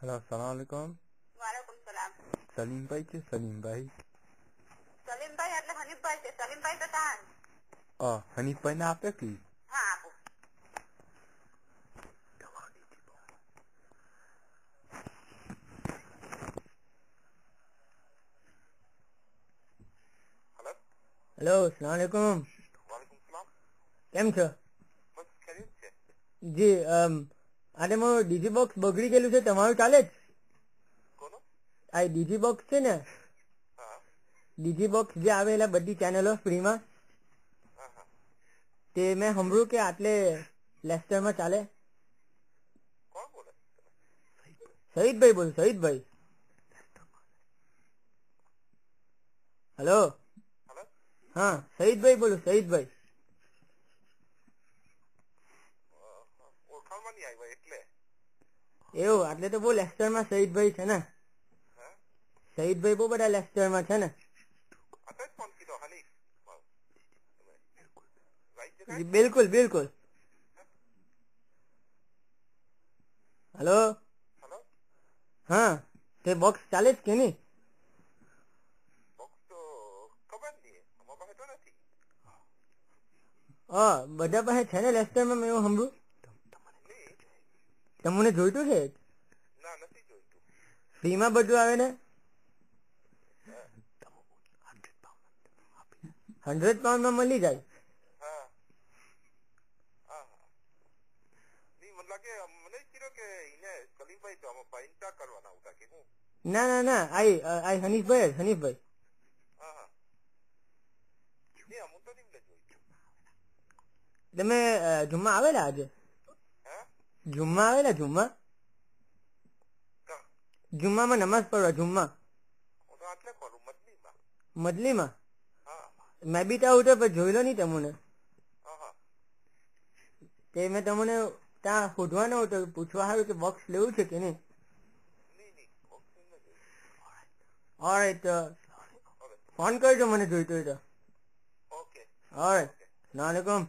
Hello अस्सलाम वालेकुम. वालेकुम सलाम. સલીમભાઈ છે સલીમભાઈ? સલીમભાઈ એટલે હનીફભાઈ છે. સલીમભાઈ તો તાન. હનીફભાઈ ને આપે કે? હા આપો. હેલો અસલામ વાલેકુમ. વાલેકુમ સલામ. કેમ છો? બસ ખરીદ છે. જી આજે મારું ડીજી બોક્સ બગડી ગયેલું છે, તમારું ચાલે જ? કોનો? આ ડીજી બોક્સ છે ને, હા ડીજી બોક્સ જે આવેલા બધી ચેનલો ફ્રીમાં, હા હા. તે મેં સાંભળ્યું કે આટલે લેસ્ટરમાં ચાલે. કોણ બોલે? શહીદભાઈ બોલું, શહીદભાઈ. હેલો. હલો. હા શહીદભાઈ બોલું, શહીદભાઈ. ઓળખાણમાં નહીં આવ્યા એટલે. એવું આટલે તો બહુ લેસ્ટરમાં શહીદભાઈ છે ને, હા શહીદભાઈ બહુ બધા લેસ્ટરમાં છે ને. આ તો જ ફોન કીધો હનીફ. રાઈટ જગ્યાએ. બિલકુલ બિલકુલ. હેલો. હલો. હા તે બોક્સ ચાલે જ કે નહીં? બોક્સ તો ખબર નહીં, અમારા પાસે તો નથી. બધા પાસે છે ને લેસ્ટરમાં, મેં એવું સાંભળ્યું. નહીં. તમને જોઈતું છે? ના નથી જોઈતું. ફ્રીમાં બધું આવે ને? 100 પાઉન્ડમાં મળી જાય. હા હા હા. નહીં મને લાગે મને જ કીધું કે એને સલીમભાઈ તો આમાં ભાઈ ચા કરવાના હતા કે હું. ના ના ના, આઈ હનીફભાઈ, હનીફભાઈ. હા હા. નહીં અમુક તો નહીં જોઈતું. તમે જુમ્મા આવેલા આજે? હા જુમ્મા આવેલા? જુમ્મામાં નમાઝ પડવા, જુમ્મા હું તો આટલે ખોલું મદનીમાં. મદલીમાં? હા મેં બી ત્યાં ઉઠે પણ જોઈ લો નહીં તમને. હા હા. તે મેં તમને ત્યાં શોધવાનો હતો, પૂછવા આવ્યું કે બોક્સ લેવું છે કે નહીં. નહીં બોક્સ નહીં જોઈતું. ઓલરાઈટ, ઓકે ફોન કરજો મને જોઈતું હોય તો. Okay alright, okay. સલામ વાલેકુમ.